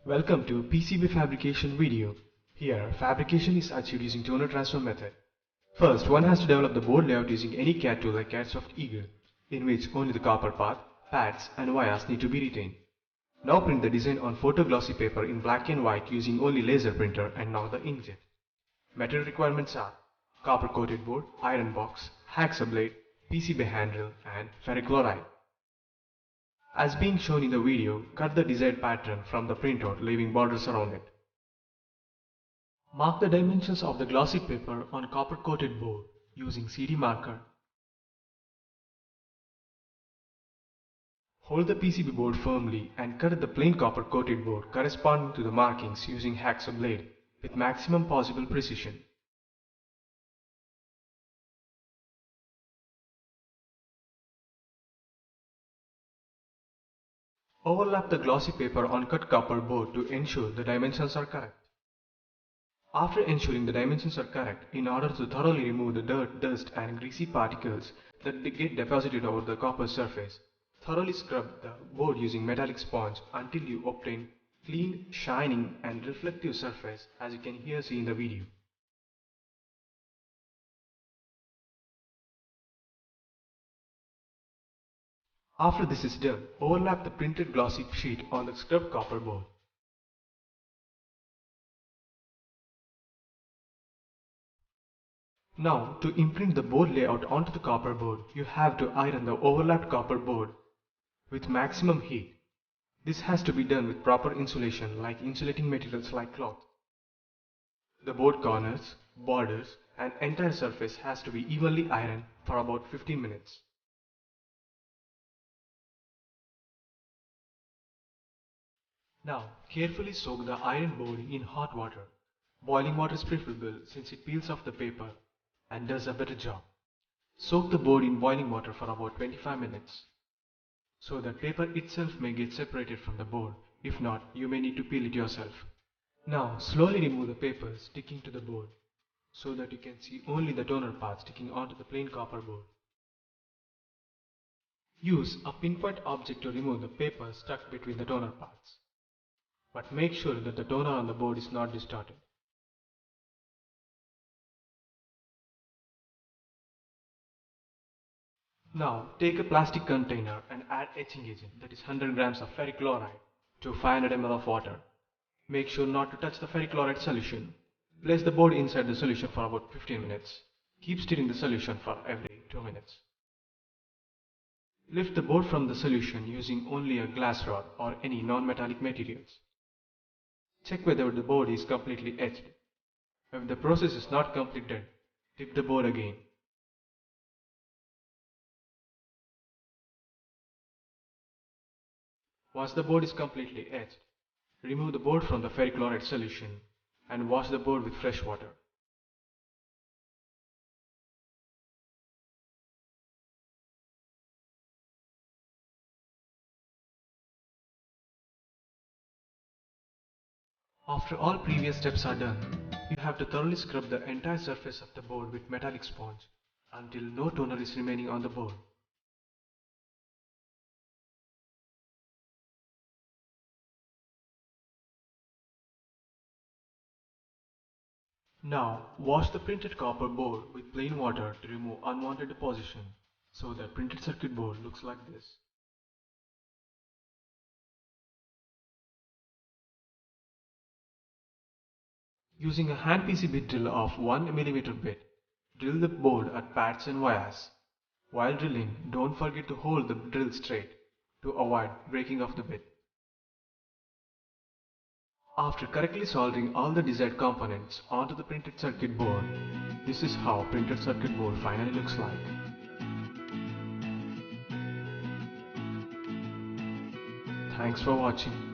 Welcome to PCB fabrication video. Here, fabrication is achieved using toner transfer method. First, one has to develop the board layout using any CAD tool like CADsoft Eagle, in which only the copper path, pads and wires need to be retained. Now print the design on photoglossy paper in black and white using only laser printer and now the inkjet. Material requirements are copper coated board, iron box, hacksaw blade, PCB handrail and ferrichloride. As being shown in the video, cut the desired pattern from the printout, leaving borders around it. Mark the dimensions of the glossy paper on copper coated board using CD marker. Hold the PCB board firmly and cut the plain copper coated board corresponding to the markings using hacksaw blade with maximum possible precision. Overlap the glossy paper on cut copper board to ensure the dimensions are correct. After ensuring the dimensions are correct, in order to thoroughly remove the dirt, dust and greasy particles that get deposited over the copper surface, thoroughly scrub the board using metallic sponge until you obtain clean, shining and reflective surface, as you can here see in the video. After this is done, overlap the printed glossy sheet on the scrubbed copper board. Now, to imprint the board layout onto the copper board, you have to iron the overlapped copper board with maximum heat. This has to be done with proper insulation like insulating materials like cloth. The board corners, borders and entire surface has to be evenly ironed for about 15 minutes. Now, carefully soak the iron board in hot water. Boiling water is preferable since it peels off the paper and does a better job. Soak the board in boiling water for about 25 minutes so that paper itself may get separated from the board. If not, you may need to peel it yourself. Now, slowly remove the paper sticking to the board so that you can see only the toner part sticking onto the plain copper board. Use a pinpoint object to remove the paper stuck between the toner parts. But make sure that the toner on the board is not distorted. Now take a plastic container and add etching agent, that is 100 grams of ferrichloride to 500 ml of water. Make sure not to touch the ferrichloride solution. Place the board inside the solution for about 15 minutes. Keep stirring the solution for every 2 minutes. Lift the board from the solution using only a glass rod or any non-metallic materials. Check whether the board is completely etched. If the process is not completed, dip the board again. Once the board is completely etched, remove the board from the ferrichloride solution and wash the board with fresh water. After all previous steps are done, you have to thoroughly scrub the entire surface of the board with metallic sponge until no toner is remaining on the board. Now, wash the printed copper board with plain water to remove unwanted deposition so that printed circuit board looks like this. Using a hand PCB drill of 1 mm bit, drill the board at pads and wires. While drilling, don't forget to hold the drill straight to avoid breaking of the bit. After correctly soldering all the desired components onto the printed circuit board, this is how printed circuit board finally looks like. Thanks for watching.